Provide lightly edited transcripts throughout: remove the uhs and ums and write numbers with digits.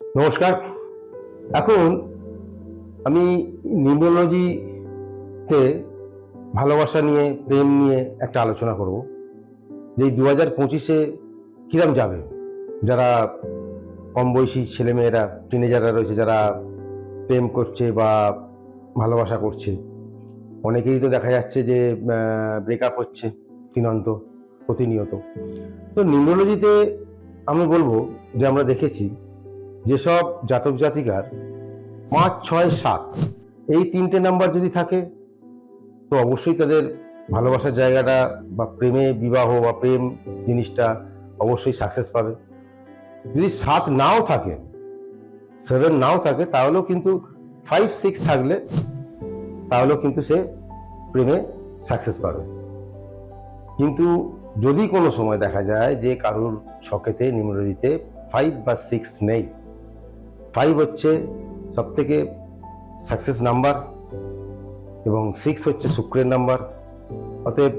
নমস্কার। এখন আমি নিউমোলজিতে ভালোবাসা নিয়ে, প্রেম নিয়ে একটা আলোচনা করব। যে এই ২০২৫-এ কিরম যাবে? যারা কম বয়সী ছেলেমেয়েরা, টিনেজাররা রয়েছে, যারা প্রেম করছে বা ভালোবাসা করছে, অনেকেরই তো দেখা যাচ্ছে যে ব্রেকআপ হচ্ছে প্রতিনিয়ত। তো নিউমোলজিতে আমি বলব যে আমরা দেখেছি যেসব জাতক জাতিকার ৫, ৬, ৭ এই ৩টে নাম্বার যদি থাকে, তো অবশ্যই তাদের ভালোবাসার জায়গাটা বা প্রেমে বিবাহ বা প্রেম জিনিসটা অবশ্যই সাকসেস পাবে। যদি ৭ নাও থাকে, ৭ নাও থাকে, তাহলেও কিন্তু ৫, ৬ থাকলে তাহলেও কিন্তু সে প্রেমে সাকসেস পাবে। কিন্তু যদি কোনো সময় দেখা যায় যে কারুর ছকেতে, নিউমোলজিতে ৫ বা ৬ নেই, ৫ হচ্ছে সবথেকে সাকসেস নাম্বার এবং ৬ হচ্ছে শুক্রের নাম্বার। অতএব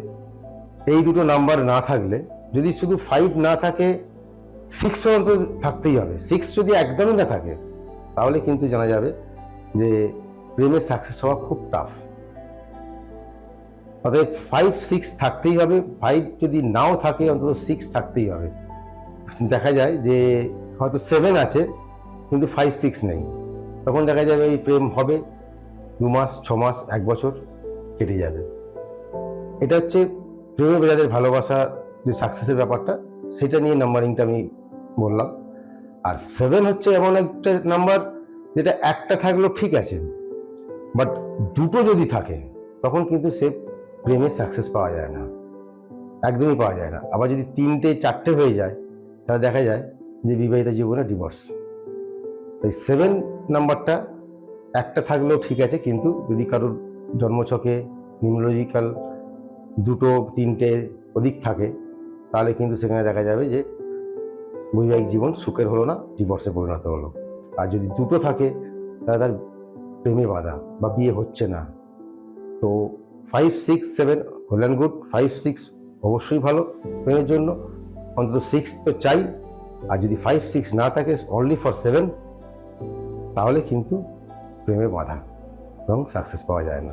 এই দুটো নাম্বার না থাকলে, যদি শুধু ৫ না থাকে, ৬ অন্তত থাকতেই হবে। ৬ যদি একদমই না থাকে, তাহলে কিন্তু জানা যাবে যে প্রেমে সাকসেস হওয়া খুব টাফ। অতএব ৫, ৬ থাকতেই হবে। ৫ যদি নাও থাকে, অন্তত ৬ থাকতেই হবে। দেখা যায় যে হয়তো ৭ আছে কিন্তু ৫, ৬ নেই। তখন দেখা যাবে এই প্রেম হবে ২ মাস, ৬ মাস, ১ বছর কেটে যাবে। এটা হচ্ছে প্রেমে যাদের ভালোবাসা, যে সাকসেসের ব্যাপারটা, সেটা নিয়ে নাম্বারিংটা আমি বললাম। আর ৭ হচ্ছে এমন একটা নাম্বার যেটা একটা থাকলেও ঠিক আছে, বাট দুটো যদি থাকে, তখন কিন্তু সে প্রেমে সাকসেস পাওয়া যায় না, একদমই পাওয়া যায় না। আবার যদি ৩টে, ৪টে হয়ে যায়, তাহলে দেখা যায় যে বিবাহিত জীবনে ডিভোর্স। তাই ৭ নাম্বারটা একটা থাকলেও ঠিক আছে, কিন্তু যদি কারোর জন্মছকে নিউমোলজিক্যাল ২টো, ৩টে অধিক থাকে, তাহলে কিন্তু সেখানে দেখা যাবে যে বৈবাহিক জীবন সুখের হলো না, ডিভোর্সে পরিণত হলো। আর যদি দুটো থাকে, তাহলে তার প্রেমে বাধা বা বিয়ে হচ্ছে না। তো ৫, ৬, ৭ ওয়েল অ্যান্ড গুড। ৫, ৬ অবশ্যই ভালো প্রেমের জন্য, অন্তত ৬ তো চাই। আর যদি ৫, ৬ না থাকে, অনলি ফর ৭, তাহলে কিন্তু প্রেমে বাধা এবং সাকসেস পাওয়া যায় না।